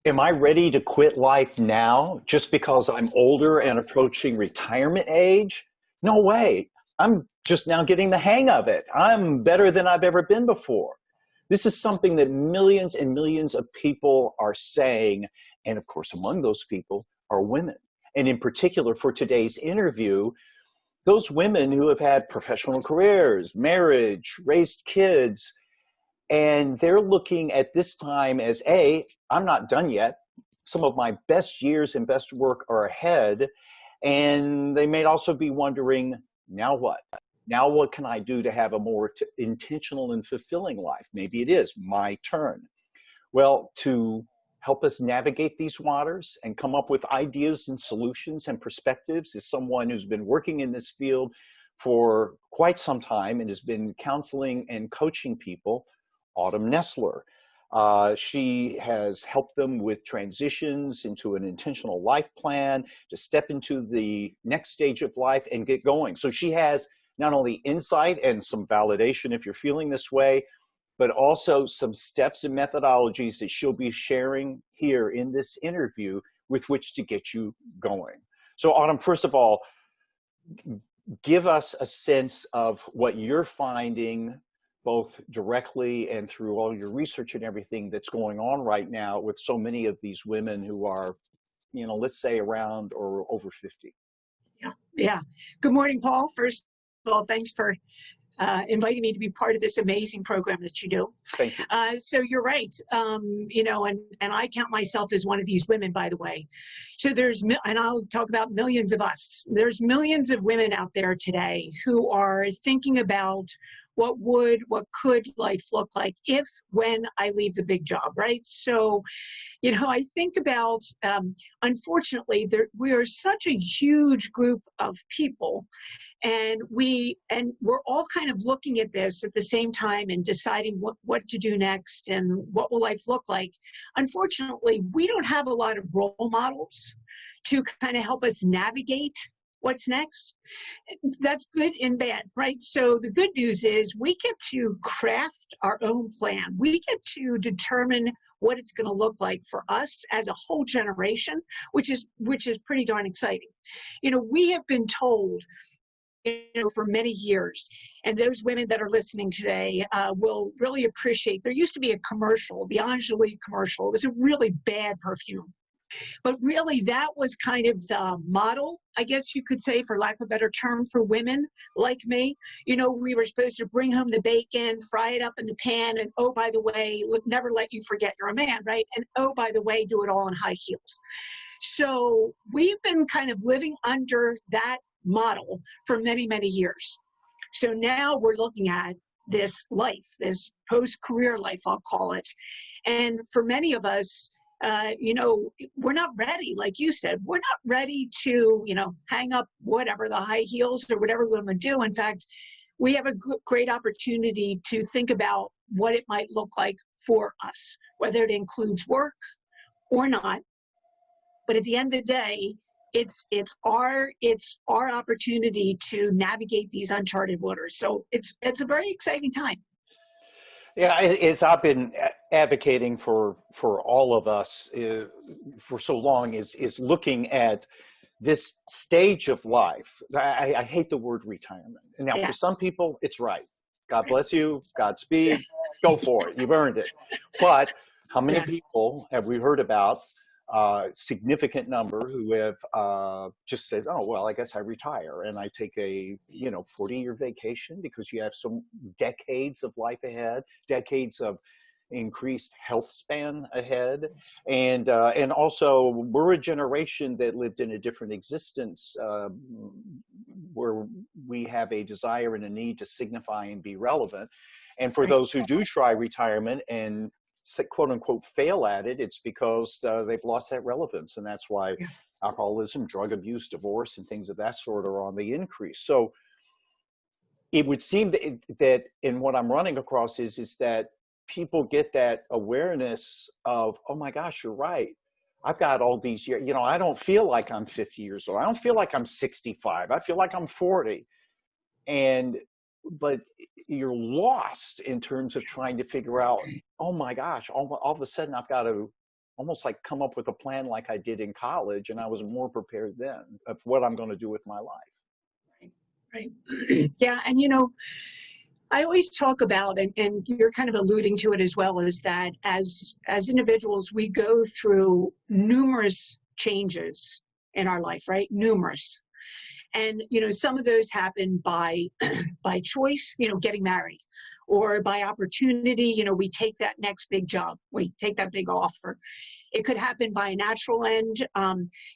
Am I ready to quit life now just because I'm older and approaching retirement age? No way. I'm just now getting the hang of it. I'm better than I've ever been before. This is something that millions and millions of people are saying. And of course, among those people are women. And in particular, for today's interview, those women who have had professional careers, marriage, raised kids, and they're looking at this time as I'm not done yet. Some of my best years and best work are ahead. And they may also be wondering, now what? Now what can I do to have a more intentional and fulfilling life? Maybe it is my turn. Well, to help us navigate these waters and come up with ideas and solutions and perspectives is someone who's been working in this field for quite some time and has been counseling and coaching people, Autumn Nessler. She has helped them with transitions into an intentional life plan to step into the next stage of life and get going. So she has not only insight and some validation if you're feeling this way, but also some steps and methodologies that she'll be sharing here in this interview with which to get you going. So Autumn, first of all, give us a sense of what you're finding both directly and through all your research and everything that's going on right now with so many of these women who are, let's say around or over 50. Yeah. Good morning, Paul. First of all, thanks for inviting me to be part of this amazing program that you do. Thank you. So you're right. And I count myself as one of these women, by the way. So and I'll talk about millions of us. There's millions of women out there today who are thinking about what could life look like when I leave the big job, right? So, I think about, unfortunately, we are such a huge group of people, and we're all kind of looking at this at the same time and deciding what to do next and what will life look like. Unfortunately, we don't have a lot of role models to kind of help us navigate what's next. That's good and bad, right? So the good news is we get to craft our own plan. We get to determine what it's going to look like for us as a whole generation, which is pretty darn exciting. We have been told, for many years, and those women that are listening today will really appreciate, there used to be a commercial, the Angelique commercial. It was a really bad perfume. But really, that was kind of the model, I guess you could say, for lack of a better term, for women like me. We were supposed to bring home the bacon, fry it up in the pan, and oh, by the way, never let you forget you're a man, right? And oh, by the way, do it all in high heels. So we've been kind of living under that model for many, many years. So now we're looking at this life, this post-career life, I'll call it. And for many of us, we're not ready, like you said. We're not ready to, hang up whatever, the high heels or whatever we're going to do. In fact, we have a great opportunity to think about what it might look like for us, whether it includes work or not. But at the end of the day, it's our opportunity to navigate these uncharted waters. So it's a very exciting time. Yeah, as I've been advocating for all of us for so long is looking at this stage of life. I hate the word retirement. Now, Yes. For some people, it's right. God bless you. Godspeed. Go for it. You've earned it. But how many people have we heard about? Significant number who have just said, oh, well, I guess I retire and I take a 40-year vacation, because you have some decades of life ahead, decades of increased health span ahead. And also we're a generation that lived in a different existence where we have a desire and a need to signify and be relevant. And for those who do try retirement and quote unquote fail at it, it's because they've lost that relevance. And that's why alcoholism, drug abuse, divorce, and things of that sort are on the increase. So it would seem that in what I'm running across is that people get that awareness of, oh my gosh, you're right. I've got all these years, I don't feel like I'm 50 years old. I don't feel like I'm 65. I feel like I'm 40. But you're lost in terms of trying to figure out, oh my gosh, all of a sudden I've got to almost like come up with a plan like I did in college, and I was more prepared then of what I'm going to do with my life. Right. Yeah. And, you know, I always talk about, and you're kind of alluding to it as well, is that as individuals, we go through numerous changes in our life, right? Numerous. And, you know, some of those happen by by choice, you know, getting married, or by opportunity, you know, we take that next big job, we take that big offer. It could happen by a natural end,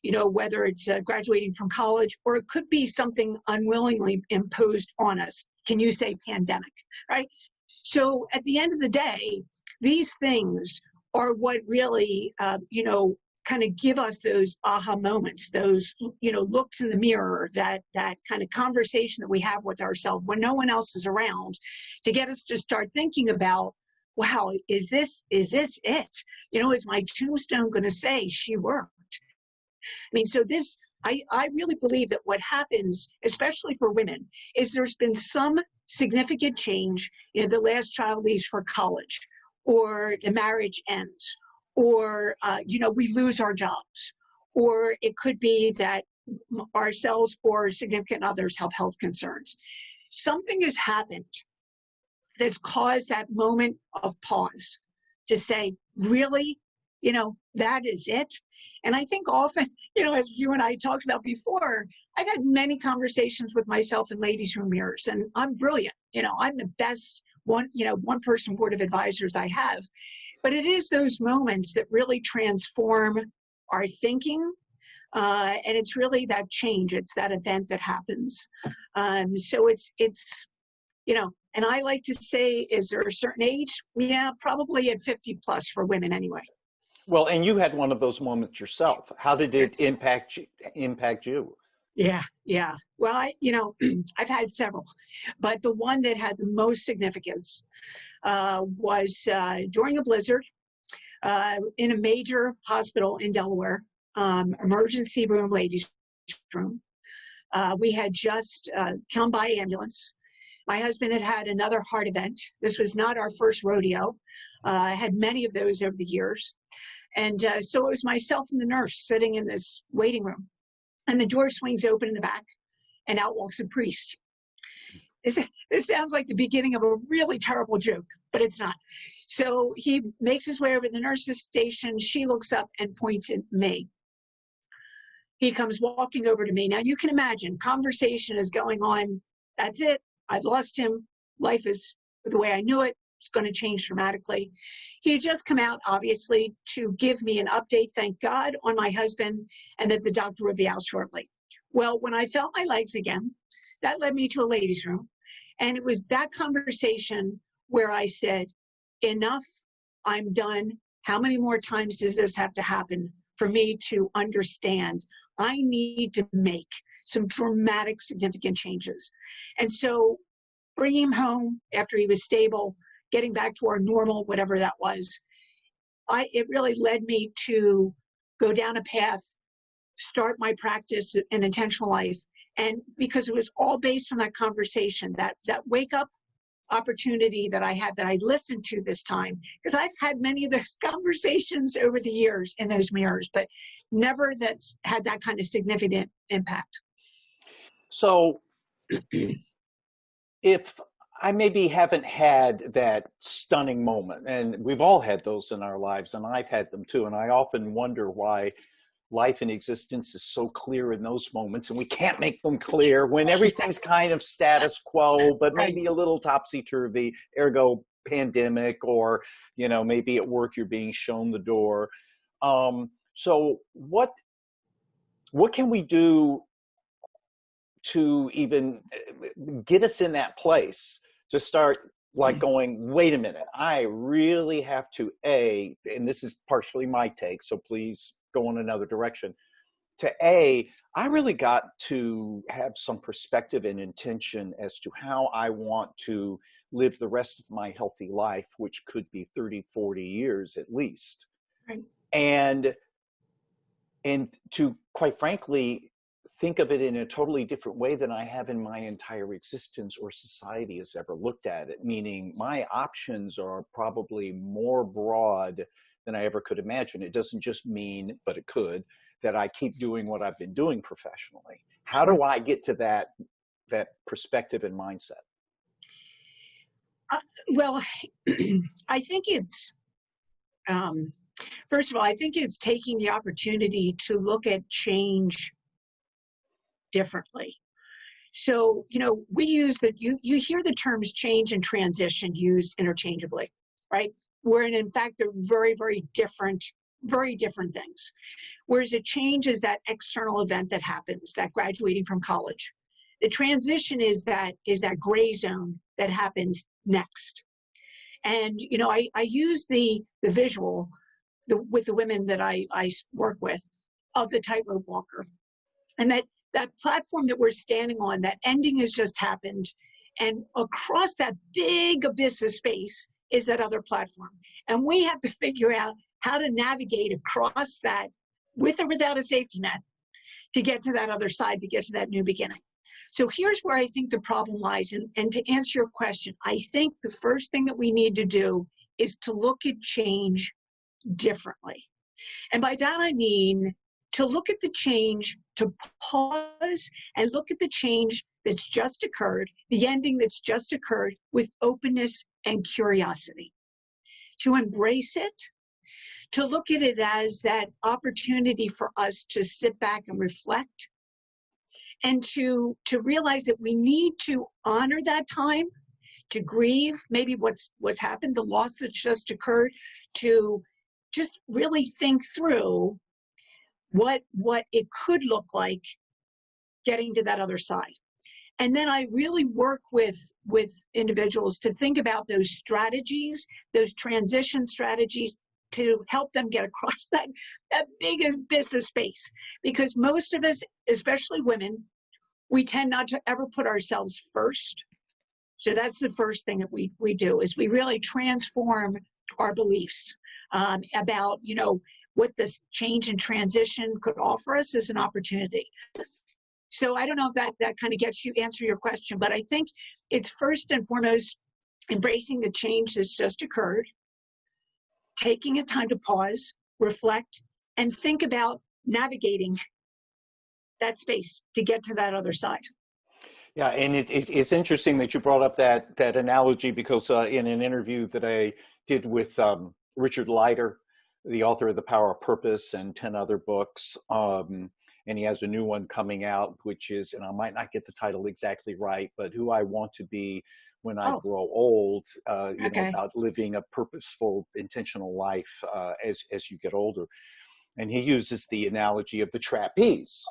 you know, whether it's graduating from college, or it could be something unwillingly imposed on us. Can you say pandemic, right? So at the end of the day, these things are what really, you know, kind of give us those aha moments, those, you know, looks in the mirror, that kind of conversation that we have with ourselves when no one else is around, to get us to start thinking about, wow, is this it? You know, is my tombstone going to say she worked? I mean, so this, I really believe that what happens, especially for women, is there's been some significant change. You know, the last child leaves for college, or the marriage ends, or, you know, we lose our jobs, or it could be that ourselves or significant others have health concerns. Something has happened that's caused that moment of pause to say, really, you know, that is it. And I think often, you know, as you and I talked about before, I've had many conversations with myself in ladies' room mirrors, and I'm brilliant. You know, I'm the best one person board of advisors I have. But it is those moments that really transform our thinking. And it's really that change. It's that event that happens. So it's, you know, and I like to say, is there a certain age? Yeah, probably at 50 plus for women anyway. Well, and you had one of those moments yourself. How did it Yes. impact you? Yeah, yeah. Well, you know, I've had several, but the one that had the most significance was during a blizzard in a major hospital in Delaware, emergency room, ladies' room. We had just come by ambulance. My husband had had another heart event. This was not our first rodeo. I had many of those over the years. And so it was myself and the nurse sitting in this waiting room. And the door swings open in the back, and out walks a priest. This sounds like the beginning of a really terrible joke, but it's not. So he makes his way over to the nurse's station. She looks up and points at me. He comes walking over to me. Now you can imagine, conversation is going on. That's it. I've lost him. Life is the way I knew it. It's going to change dramatically. He had just come out, obviously, to give me an update, thank God, on my husband, and that the doctor would be out shortly. Well, when I felt my legs again, that led me to a ladies' room. And it was that conversation where I said, enough, I'm done. How many more times does this have to happen for me to understand I need to make some dramatic, significant changes? And so bringing him home after he was stable, getting back to our normal, whatever that was, it really led me to go down a path, start my practice in intentional life. And because it was all based on that conversation, that wake up opportunity that I had, that I listened to this time, because I've had many of those conversations over the years in those mirrors, but never that's had that kind of significant impact. So if I maybe haven't had that stunning moment, and we've all had those in our lives, and I've had them too, and I often wonder why life and existence is so clear in those moments, and we can't make them clear when everything's kind of status quo, but Right. maybe a little topsy-turvy, ergo pandemic, or, you know, maybe at work you're being shown the door. So what can we do to even get us in that place to start like going, wait a minute, I really have to, and this is partially my take, so please go in another direction, I really got to have some perspective and intention as to how I want to live the rest of my healthy life, which could be 30, 40 years at least. Right. And to, quite frankly, think of it in a totally different way than I have in my entire existence or society has ever looked at it, meaning my options are probably more broad than I ever could imagine. It doesn't just mean, but it could, that I keep doing what I've been doing professionally. How do I get to that perspective and mindset? Well, I think it's, first of all, I think it's taking the opportunity to look at change differently. So, we use you hear the terms change and transition used interchangeably, right? Where in fact, they're very, very different things. Whereas a change is that external event that happens, that graduating from college. The transition is that gray zone that happens next. And, I use the visual with the women that I work with of the tightrope walker. And that platform that we're standing on, that ending has just happened. And across that big abyss of space is that other platform. And we have to figure out how to navigate across that with or without a safety net to get to that other side, to get to that new beginning. So here's where I think the problem lies. And to answer your question, I think the first thing that we need to do is to look at change differently. And by that, I mean to look at the change, to pause and look at the change that's just occurred, the ending that's just occurred, with openness and curiosity. To embrace it, to look at it as that opportunity for us to sit back and reflect, and to realize that we need to honor that time, to grieve maybe what's happened, the loss that's just occurred, to just really think through what it could look like getting to that other side. And then I really work with individuals to think about those strategies, those transition strategies, to help them get across that big abyss of space. Because most of us, especially women, we tend not to ever put ourselves first. So that's the first thing that we do, is we really transform our beliefs about, what this change and transition could offer us as an opportunity. So I don't know if that kind of answer your question, but I think it's first and foremost embracing the change that's just occurred, taking a time to pause, reflect, and think about navigating that space to get to that other side. Yeah, and it's interesting that you brought up that analogy, because in an interview that I did with Richard Leider, the author of The Power of Purpose and 10 other books, and he has a new one coming out, which is, and I might not get the title exactly right, but Who I Want to Be When I Grow Old, Okay. about living a purposeful, intentional life as you get older. And he uses the analogy of the trapeze,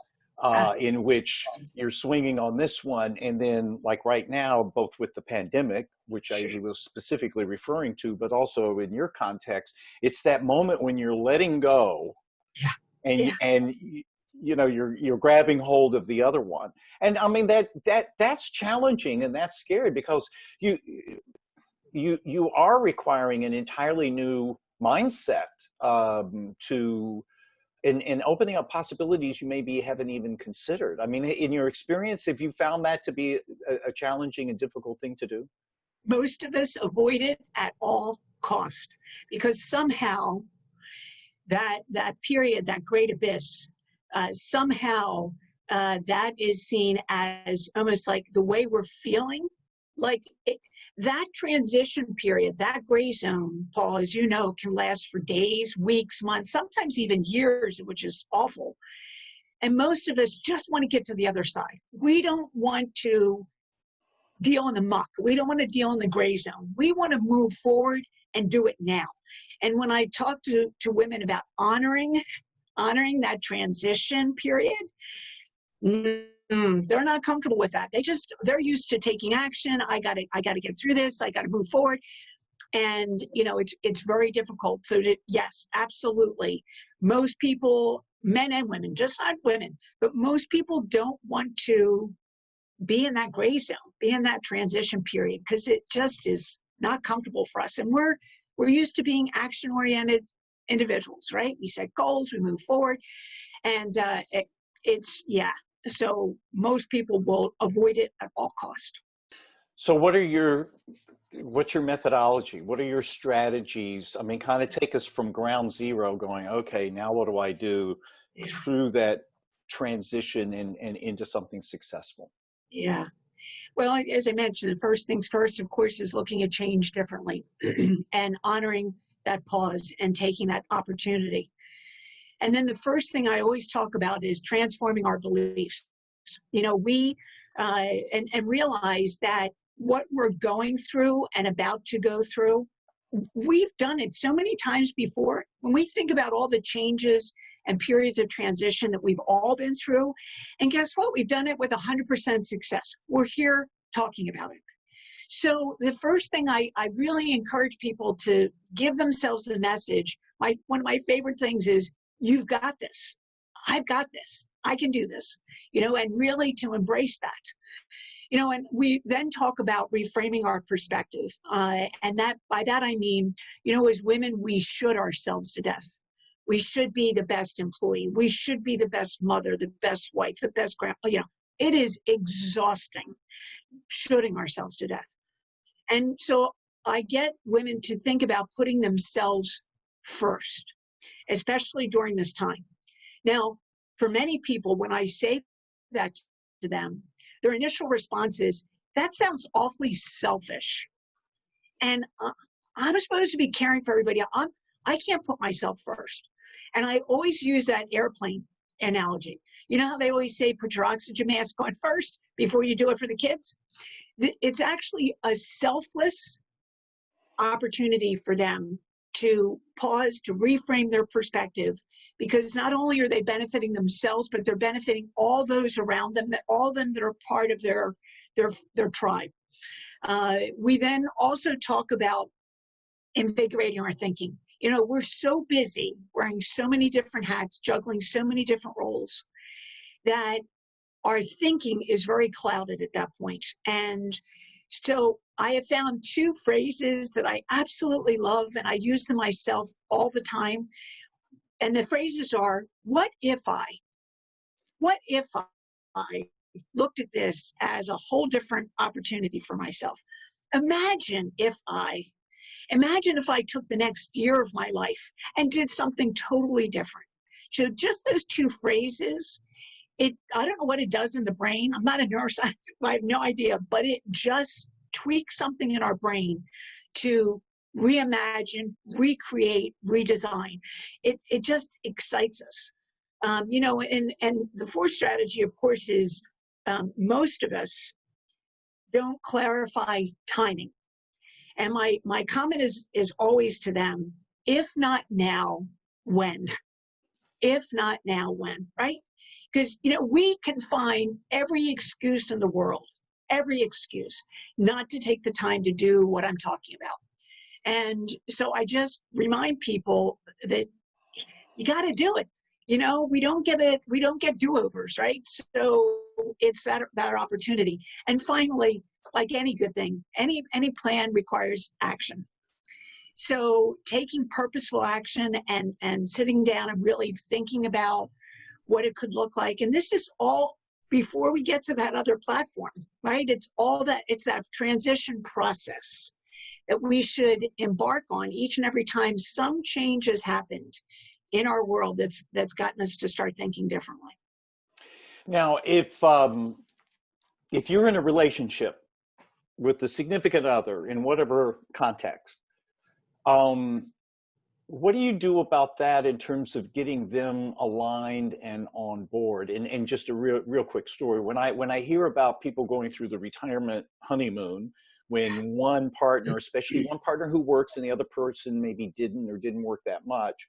in which you're swinging on this one, and then, like right now, both with the pandemic, which I was specifically referring to, but also in your context, it's that moment when you're letting go, and you're grabbing hold of the other one. And I mean that's challenging, and that's scary, because you are requiring an entirely new mindset to. And opening up possibilities you maybe haven't even considered. I mean, in your experience, have you found that to be a challenging and difficult thing to do? Most of us avoid it at all cost, because somehow that period, that great abyss, somehow that is seen as almost like the way we're feeling. Like that transition period, that gray zone, Paul, as you know, can last for days, weeks, months, sometimes even years, which is awful. And most of us just want to get to the other side. We don't want to deal in the muck. We don't want to deal in the gray zone. We want to move forward and do it now. And when I talk to women about honoring that transition period, they're not comfortable with that. They're used to taking action. I got to get through this. I got to move forward. And, it's very difficult. So yes, absolutely. Most people, men and women, just not women, but most people don't want to be in that gray zone, be in that transition period, because it just is not comfortable for us. And we're used to being action-oriented individuals, right? We set goals, we move forward, and so most people will avoid it at all cost. So what are your what's your methodology? What are your strategies? I mean, kind of take us from ground zero going, okay, now what do I do through that transition and into something successful? Yeah. Well, as I mentioned, the first things first, of course, is looking at change differently and honoring that pause and taking that opportunity. And then the first thing I always talk about is transforming our beliefs. You know, and realize that what we're going through and about to go through, we've done it so many times before. When we think about all the changes and periods of transition that we've all been through, and guess what? We've done it with 100% success. We're here talking about it. So the first thing I really encourage people to give themselves the message, one of my favorite things is, you've got this. I've got this. I can do this, you know, and really to embrace that. You know, and we then talk about reframing our perspective. And that by that I mean, you know, as women, we should ourselves to death. We should be the best employee. We should be the best mother, the best wife, the best grandpa. You know, it is exhausting shooting ourselves to death. And so I get women to think about putting themselves first, especially during this time. Now, for many people, when I say that to them, their initial response is, that sounds awfully selfish. And I'm supposed to be caring for everybody. I can't put myself first. And I always use that airplane analogy. You know how they always say, put your oxygen mask on first before you do it for the kids? It's actually a selfless opportunity for them to pause, to reframe their perspective, because not only are they benefiting themselves, but they're benefiting all those around them, all of them that are part of their tribe. We then also talk about invigorating our thinking. You know, we're so busy wearing so many different hats, juggling so many different roles, that our thinking is very clouded at that point. And so I have found two phrases that I absolutely love, and I use them myself all the time. And the phrases are, what if I looked at this as a whole different opportunity for myself? Imagine if I took the next year of my life and did something totally different. So just those two phrases, I don't know what it does in the brain. I'm not a neuroscientist, I have no idea, but it just tweaks something in our brain to reimagine, recreate, redesign. It just excites us. You know, and the fourth strategy, of course, is most of us don't clarify timing. And my comment is always to them, if not now, when? If not now, when, right? Because, you know, we can find every excuse in the world, every excuse not to take the time to do what I'm talking about. And so I just remind people that you got to do it. You know, we don't get do-overs, right? So it's that opportunity. And finally, like any good thing, any plan requires action. So taking purposeful action and sitting down and really thinking about what it could look like. And this is all before we get to that other platform, right? It's that transition process that we should embark on each and every time some change has happened in our world that's gotten us to start thinking differently. Now, if you're in a relationship with a significant other in whatever context, what do you do about that in terms of getting them aligned and on board? And just a real quick story. When I hear about people going through the retirement honeymoon, when one partner, especially one partner who works and the other person maybe didn't work that much,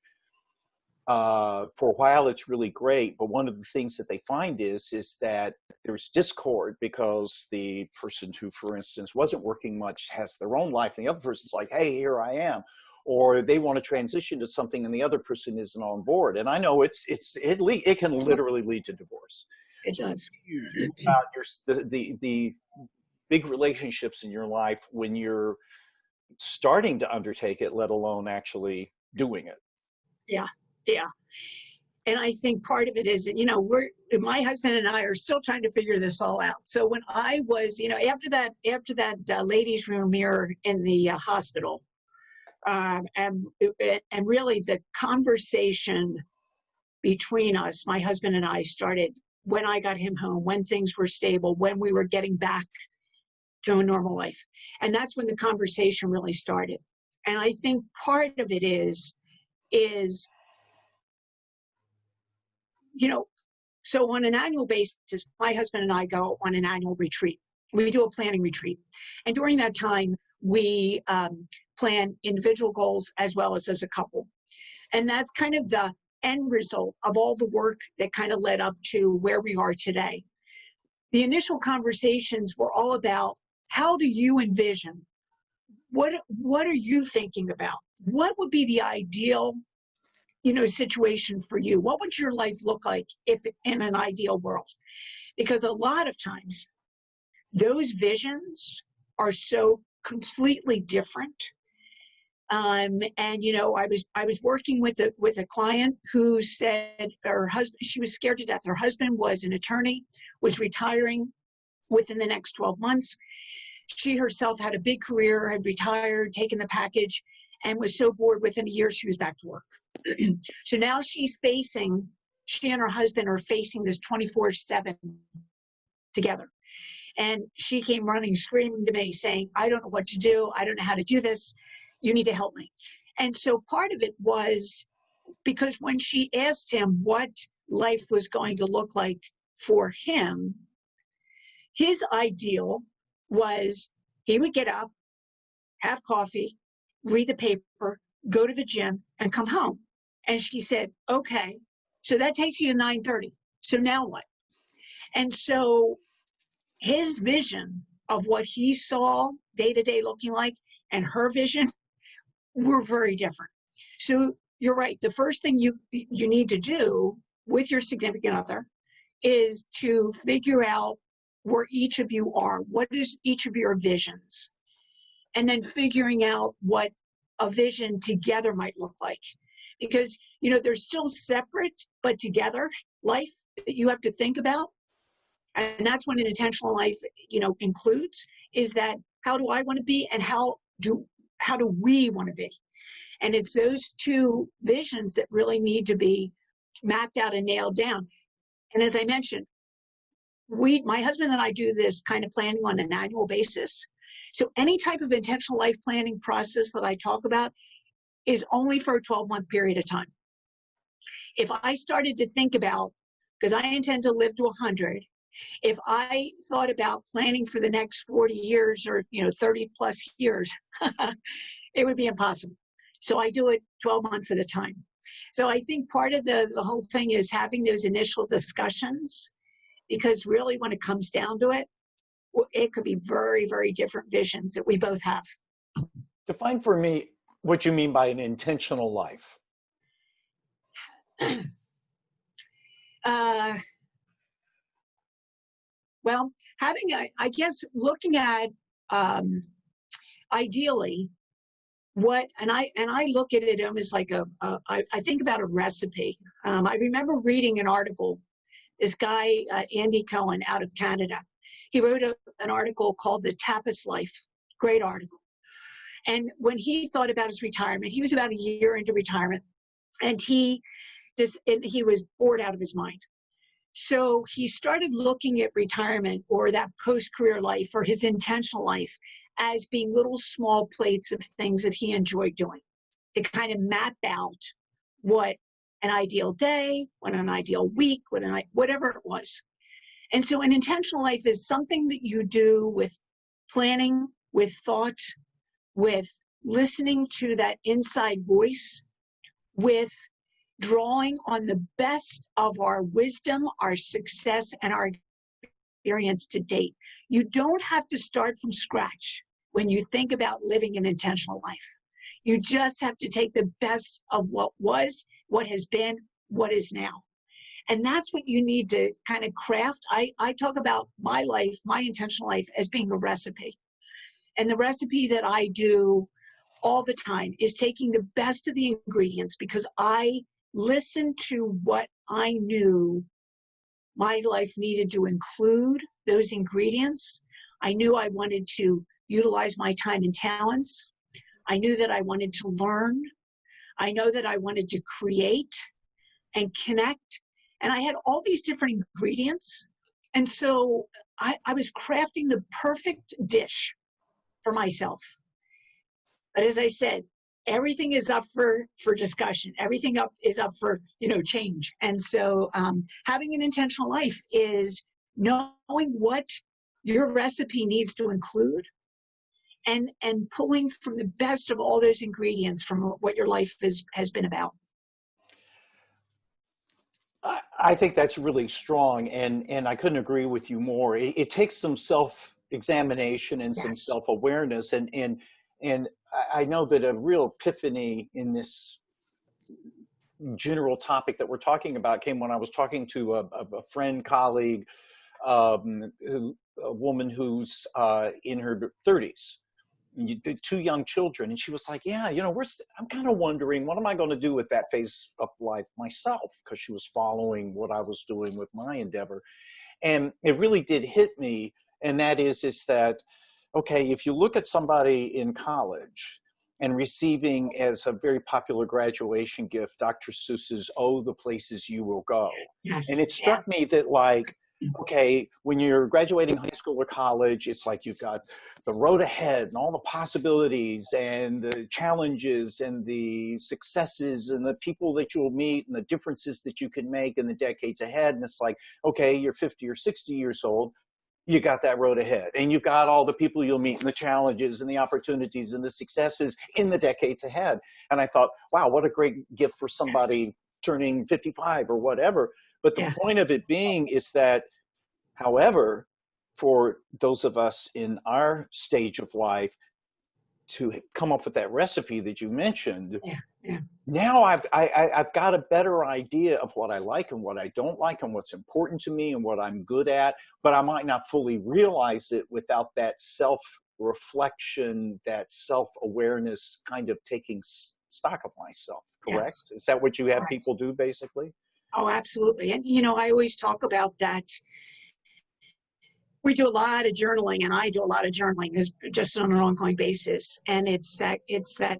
for a while it's really great. But one of the things that they find is that there's discord because the person who, for instance, wasn't working much has their own life, and the other person's like, hey, here I am. Or they want to transition to something and the other person isn't on board. And I know it can literally lead to divorce. It does. About the big relationships in your life when you're starting to undertake it, let alone actually doing it. Yeah. Yeah. And I think part of it is, my husband and I are still trying to figure this all out. So when I was, after that ladies' room mirror in the hospital, and really the conversation between us, my husband and I, started when I got him home, when things were stable, when we were getting back to a normal life. And that's when the conversation really started. And I think part of it is, so on an annual basis, my husband and I go on an annual retreat. We do a planning retreat. And during that time, we plan individual goals as well as a couple. And that's kind of the end result of all the work that kind of led up to where we are today. The initial conversations were all about, how do you envision? What are you thinking about? What would be the ideal situation for you? What would your life look like if in an ideal world? Because a lot of times those visions are so completely different. And I was working with a client who said her husband, she was scared to death. Her husband was an attorney, was retiring within the next 12 months. She herself had a big career, had retired, taken the package, and was so bored within a year she was back to work. So now she and her husband are facing this 24/7 together. And she came running, screaming to me, saying, I don't know what to do. I don't know how to do this. You need to help me. And so part of it was because when she asked him what life was going to look like for him, his ideal was he would get up, have coffee, read the paper, go to the gym, and come home. And she said, okay, so that takes you to 9:30. So now what? And so his vision of what he saw day to day looking like and her vision were very different. So you're right. The first thing you need to do with your significant other is to figure out where each of you are. What is each of your visions? And then figuring out what a vision together might look like. Because, they're still separate, but together life that you have to think about. And that's what an intentional life, includes, is that how do I want to be and how do we want to be? And it's those two visions that really need to be mapped out and nailed down. And as I mentioned, my husband and I do this kind of planning on an annual basis. So any type of intentional life planning process that I talk about is only for a 12-month period of time. If I started to think about, because I intend to live to 100, if I thought about planning for the next 40 years or 30 plus years, it would be impossible. So I do it 12 months at a time. So I think part of the whole thing is having those initial discussions, because really when it comes down to it, it could be very, very different visions that we both have. Define for me what you mean by an intentional life. Well, I guess looking at ideally and I look at it almost like I think about a recipe. I remember reading an article, this guy, Andy Cohen out of Canada. He wrote an article called The Tapas Life, great article. And when he thought about his retirement, he was about a year into retirement, and he was bored out of his mind. So he started looking at retirement or that post-career life or his intentional life as being little small plates of things that he enjoyed doing to kind of map out what an ideal day, what an ideal week, whatever it was. And so an intentional life is something that you do with planning, with thought, with listening to that inside voice, with drawing on the best of our wisdom, our success, and our experience to date. You don't have to start from scratch when you think about living an intentional life. You just have to take the best of what was, what has been, what is now. And that's what you need to kind of craft. I talk about my life, my intentional life, as being a recipe. And the recipe that I do all the time is taking the best of the ingredients, because I listen to what I knew my life needed to include, those ingredients. I knew I wanted to utilize my time and talents. I knew that I wanted to learn. I know that I wanted to create and connect. And I had all these different ingredients. And so I was crafting the perfect dish for myself. But as I said, everything is up for discussion. Everything is up for, change. And so having an intentional life is knowing what your recipe needs to include and pulling from the best of all those ingredients from what your life has been about. I think that's really strong, and I couldn't agree with you more. It takes some self-examination and some Yes. self-awareness, and I know that a real epiphany in this general topic that we're talking about came when I was talking to a friend, colleague, a woman who's in her 30s. Two young children, and she was like, yeah, I'm kind of wondering, what am I going to do with that phase of life myself, because she was following what I was doing with my endeavor. And it really did hit me, and that is that, okay, if you look at somebody in college and receiving as a very popular graduation gift Dr. Seuss's "Oh, the Places You Will Go." Yes. And it struck me that, like, okay, when you're graduating high school or college, it's like you've got the road ahead and all the possibilities and the challenges and the successes and the people that you'll meet and the differences that you can make in the decades ahead. And it's like, okay, you're 50 or 60 years old. You got that road ahead, and you've got all the people you'll meet and the challenges and the opportunities and the successes in the decades ahead. And I thought, wow, what a great gift for somebody turning 55 or whatever. But the point of it being is that, however, for those of us in our stage of life to come up with that recipe that you mentioned, now I've got a better idea of what I like and what I don't like and what's important to me and what I'm good at, but I might not fully realize it without that self-reflection, that self-awareness kind of taking stock of myself, correct? Yes. Is that what you have people do, basically? Oh, absolutely. And, I always talk about that. We do a lot of journaling, and I do a lot of journaling just on an ongoing basis. And it's that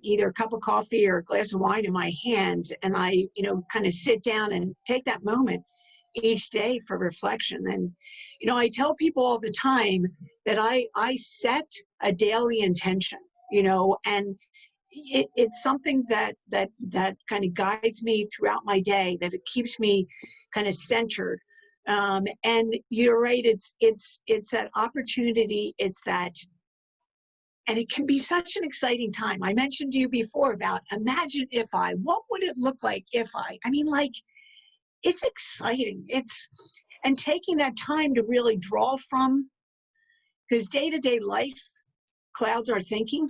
either a cup of coffee or a glass of wine in my hand, and I, kind of sit down and take that moment each day for reflection. And, I tell people all the time that I set a daily intention, and it's something that kind of guides me throughout my day, that it keeps me kind of centered. And you're right, it's that opportunity, and it can be such an exciting time. I mentioned to you before about imagine if what would it look like if it's exciting. And taking that time to really draw from, because day-to-day life clouds our thinking.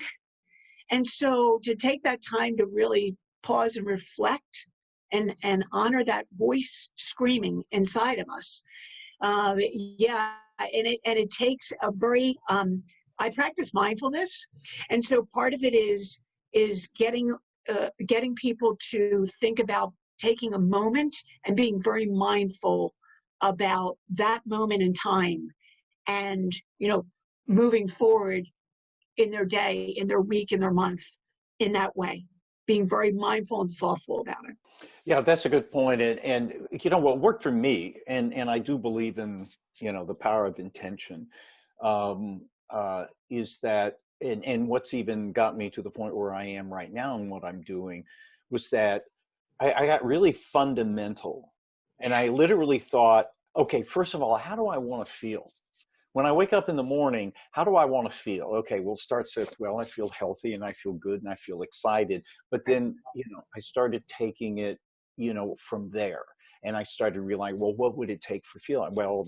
And so to take that time to really pause and reflect and honor that voice screaming inside of us. And it takes a very, I practice mindfulness. And so part of it is getting people to think about taking a moment and being very mindful about that moment in time and, moving forward in their day, in their week, in their month, in that way, being very mindful and thoughtful about it. Yeah, that's a good point. And what worked for me, and I do believe in, the power of intention, is that, and what's even got me to the point where I am right now and what I'm doing, was that I got really fundamental. And I literally thought, okay, first of all, how do I want to feel? When I wake up in the morning, how do I want to feel? Okay, well, it starts with, well, I feel healthy and I feel good and I feel excited. But then, I started taking it, from there. And I started realizing, well, what would it take for feeling? Well,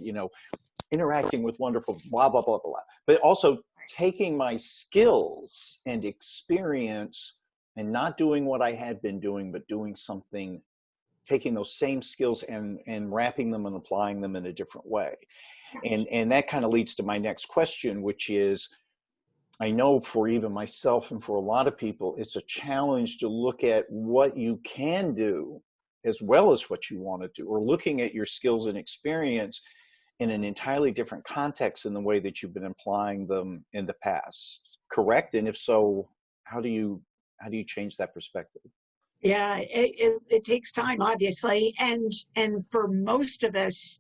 interacting with wonderful, blah, blah, blah, blah. But also taking my skills and experience and not doing what I had been doing, but doing something, taking those same skills and wrapping them and applying them in a different way. And that kind of leads to my next question, which is, I know for even myself and for a lot of people, it's a challenge to look at what you can do as well as what you want to do, or looking at your skills and experience in an entirely different context in the way that you've been applying them in the past. Correct? And if so, how do you change that perspective? Yeah, it takes time, obviously, and for most of us,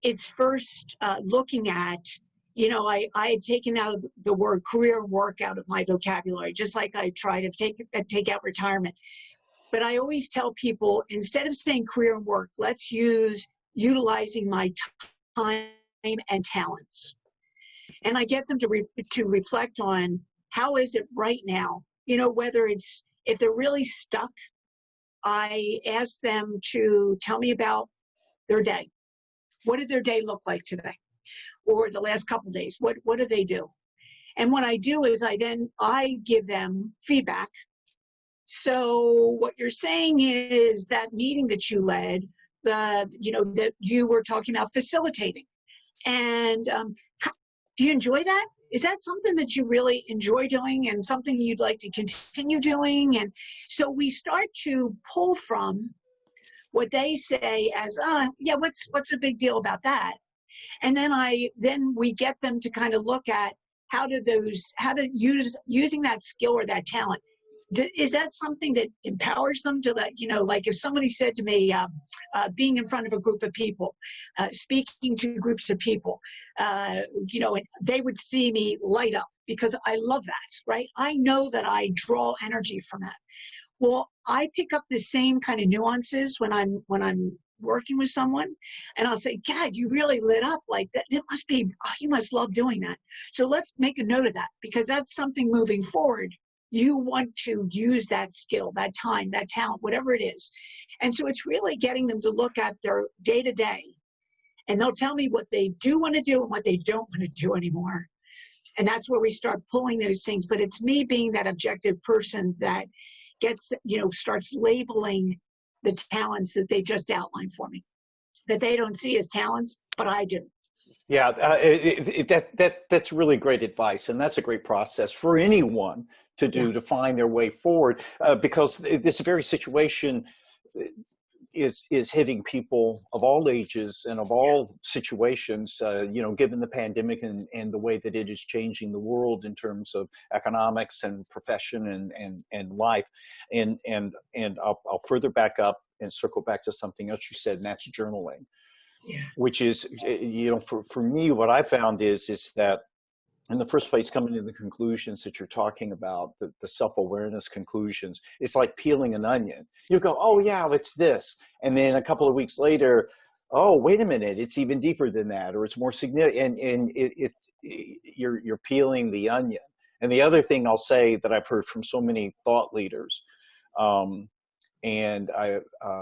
it's first looking at, I've taken out the word career work out of my vocabulary, just like I try to take out retirement. But I always tell people, instead of saying career and work, let's use utilizing my time and talents. And I get them to reflect on how is it right now, whether it's, if they're really stuck, I ask them to tell me about their day. What did their day look like today? Or the last couple of days? What do they do? And what I do is I give them feedback. So what you're saying is that meeting that you led, that you were talking about facilitating. And do you enjoy that? Is that something that you really enjoy doing and something you'd like to continue doing? And so we start to pull from what they say as, yeah, what's a big deal about that? And then we get them to kind of look at using that skill or that talent. Is that something that empowers them to that, like if somebody said to me, being in front of a group of people, speaking to groups of people, and they would see me light up because I love that, right? I know that I draw energy from that. Well, I pick up the same kind of nuances when I'm working with someone, and I'll say, God, you really lit up like that. It must be, you must love doing that. So let's make a note of that, because that's something moving forward. You want to use that skill, that time, that talent, whatever it is. And so it's really getting them to look at their day-to-day, and they'll tell me what they do want to do and what they don't want to do anymore. And that's where we start pulling those things. But it's me being that objective person that starts labeling the talents that they just outlined for me, that they don't see as talents, but I do. Yeah, that's really great advice, and that's a great process for anyone to do to find their way forward, because this very situation is hitting people of all ages and of all situations, given the pandemic and the way that it is changing the world in terms of economics and profession and life. And I'll further back up and circle back to something else you said, and that's journaling. Yeah. Which is, for me, what I found is that in the first place, coming to the conclusions that you're talking about, the self-awareness conclusions, it's like peeling an onion. You go, oh yeah, it's this. And then a couple of weeks later, oh, wait a minute, it's even deeper than that, or it's more significant, and you're peeling the onion. And the other thing I'll say that I've heard from so many thought leaders, and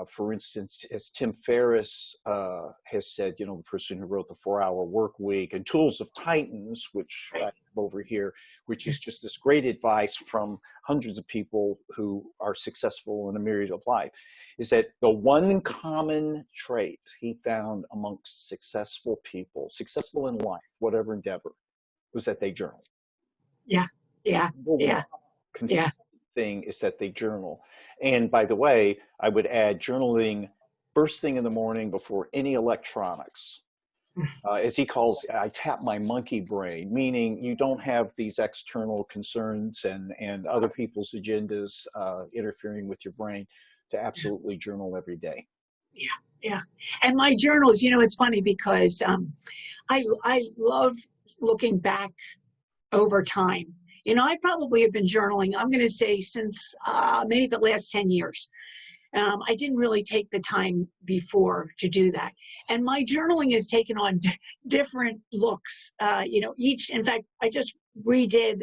for instance, as Tim Ferriss has said, the person who wrote the 4-Hour Work Week and Tools of Titans, which I have over here, which is just this great advice from hundreds of people who are successful in a myriad of life, is that the one common trait he found amongst successful people, successful in life, whatever endeavor, was that they journal. Yeah. Consistent thing is that they journal. And by the way, I would add journaling first thing in the morning before any electronics. As he calls, I tap my monkey brain, meaning you don't have these external concerns and other people's agendas interfering with your brain, to absolutely journal every day. Yeah. And my journals, it's funny because I love looking back over time. I probably have been journaling, I'm going to say, since maybe the last 10 years. I didn't really take the time before to do that. And my journaling has taken on different looks. In fact, I just redid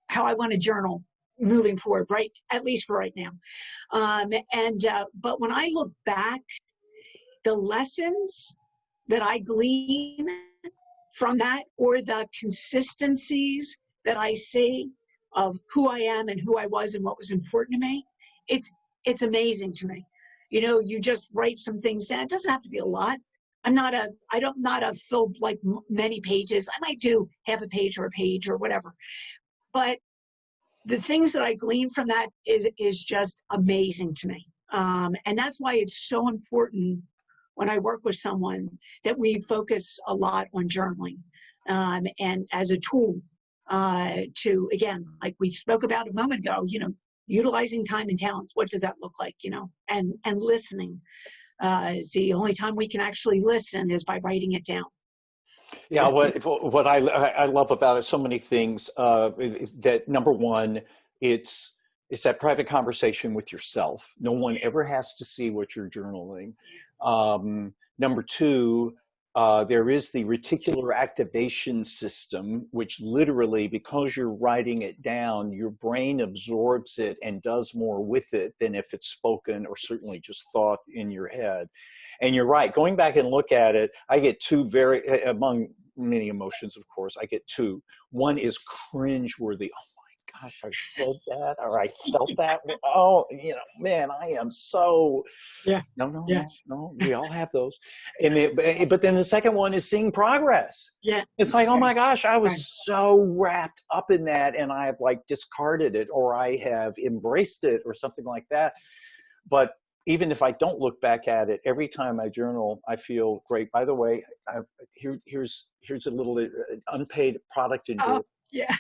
how I want to journal moving forward, right? At least for right now. But when I look back, the lessons that I glean from that, or the consistencies that I see of who I am and who I was and what was important to me, it's amazing to me. You just write some things down. It doesn't have to be a lot. I'm not a filled like many pages. I might do half a page or whatever. But the things that I glean from that is just amazing to me. And that's why it's so important when I work with someone that we focus a lot on journaling and as a tool to, again, like we spoke about a moment ago, utilizing time and talents. What does that look like, and listening. The only time we can actually listen is by writing it down. Yeah, what I love about it, so many things. That number one, it's that private conversation with yourself. No one ever has to see what you're journaling. Number two, there is the reticular activation system, which literally, because you're writing it down, your brain absorbs it and does more with it than if it's spoken or certainly just thought in your head. And you're right. Going back and look at it, I get two among many emotions, of course, I get two. One is cringeworthy. Oh my gosh, I said that, or I felt that. Oh, man, I am so. Yeah. No. Yes. No. We all have those. But then the second one is seeing progress. Yeah. It's like, oh my gosh, I was so wrapped up in that, and I have discarded it, or I have embraced it, or something like that. But even if I don't look back at it, every time I journal, I feel great. By the way, here's a little unpaid product endorsement. Oh, yeah.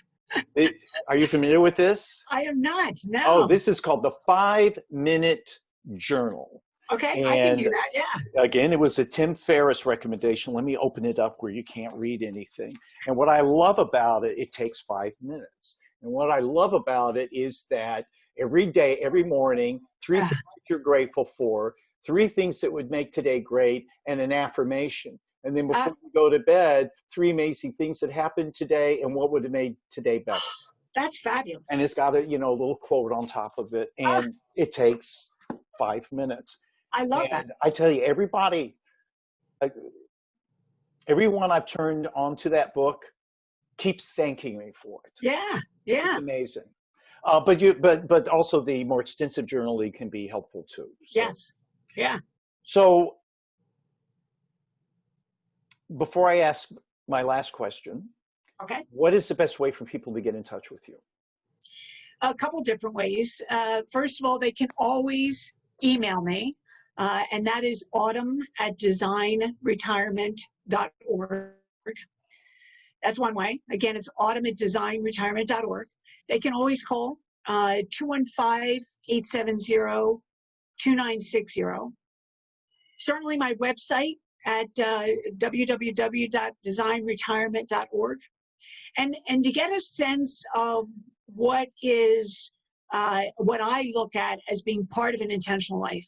Are you familiar with this? I am not. No. Oh, this is called the 5-minute journal. Okay, And I can do that. Yeah. Again, it was a Tim Ferriss recommendation. Let me open it up where you can't read anything. And what I love about it, it takes 5 minutes. And what I love about it is that every day, every morning, 3 things that you're grateful for, 3 things that would make today great, and an affirmation. And then before you go to bed, 3 amazing things that happened today and what would have made today better. That's fabulous. And it's got a little quote on top of it, and it takes 5 minutes. I love that. I tell you, everyone I've turned onto that book keeps thanking me for it. Yeah. It's amazing. But also the more extensive journaling can be helpful too. So. Yes. Yeah. So before I ask my last question, okay, what is the best way for people to get in touch with you? A couple different ways. First of all, they can always email me, and that is autumn@designretirement.org. That's one way. Again, it's autumn@designretirement.org. They can always call 215-870-2960. Certainly my website at www.designretirement.org. And to get a sense of what I look at as being part of an intentional life,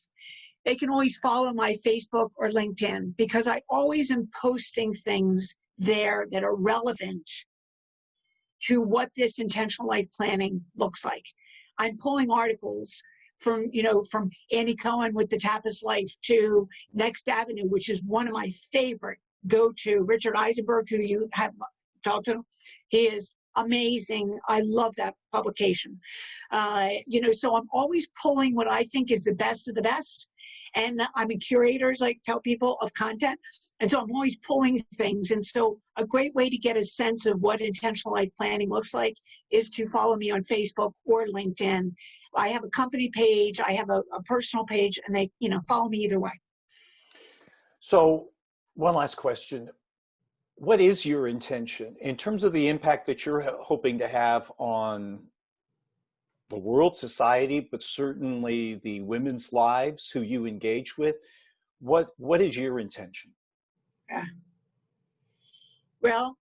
they can always follow my Facebook or LinkedIn, because I always am posting things there that are relevant to what this intentional life planning looks like. I'm pulling articles from Andy Cohen with the Tapas Life to Next Avenue, which is one of my favorite go-to. Richard Eisenberg, who you have talked to, he is amazing. I love that publication. So I'm always pulling what I think is the best of the best. And I'm a curator, as I tell people, of content. And so I'm always pulling things. And so a great way to get a sense of what intentional life planning looks like is to follow me on Facebook or LinkedIn. I have a company page, I have a personal page, and they, follow me either way. So one last question. What is your intention in terms of the impact that you're hoping to have on the world, society, but certainly the women's lives who you engage with? What is your intention? Well,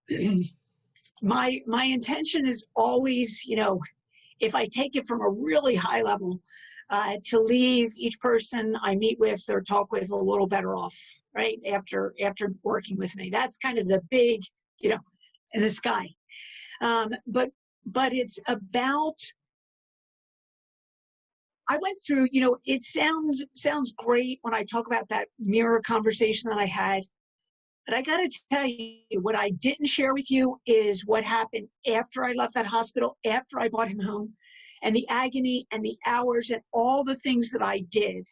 my intention is always, if I take it from a really high level, to leave each person I meet with or talk with a little better off, right? After working with me. That's kind of the big, in the sky. But it's about, I went through, it sounds great when I talk about that mirror conversation that I had. But I got to tell you, what I didn't share with you is what happened after I left that hospital, after I brought him home, and the agony and the hours and all the things that I did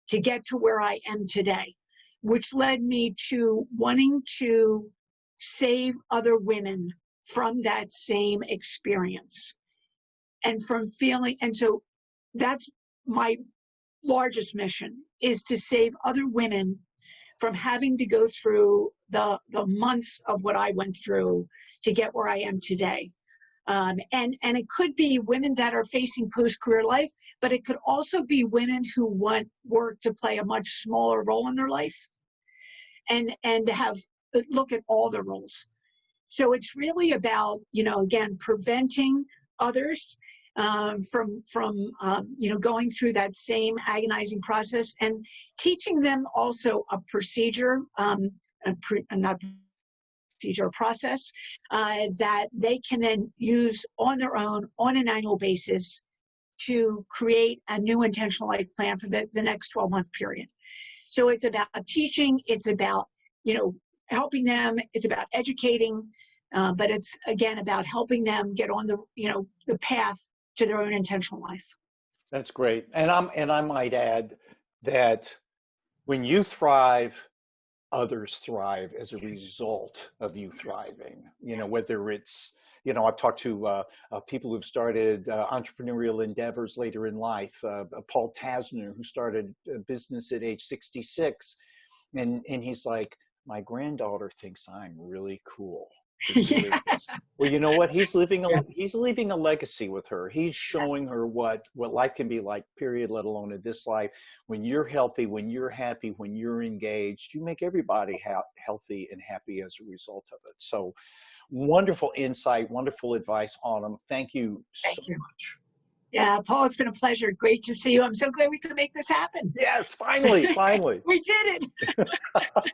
to get to where I am today, which led me to wanting to save other women from that same experience and from feeling. And so that's my largest mission is to save other women from having to go through the months of what I went through to get where I am today. And it could be women that are facing post-career life, but it could also be women who want work to play a much smaller role in their life and to have look at all the roles. So it's really about, again, preventing others from going through that same agonizing process, and teaching them also a procedure, not procedure, process that they can then use on their own on an annual basis to create a new intentional life plan for the next 12-month period. So it's about teaching, it's about, helping them, it's about educating, but it's again about helping them get on the path to their own intentional life. That's great. And I might add that when you thrive, others thrive as a result of you thriving. Whether it's, I've talked to people who've started entrepreneurial endeavors later in life. Paul Tasner, who started a business at age 66, and he's like, my granddaughter thinks I'm really cool. Really well, you know what? He's leaving a legacy with her. He's showing her what life can be like, period, let alone in this life. When you're healthy, when you're happy, when you're engaged, you make everybody healthy and happy as a result of it. So wonderful insight, wonderful advice, Autumn. Thank you so much. Yeah, Paul, it's been a pleasure. Great to see you. I'm so glad we could make this happen. Yes, finally. We did it.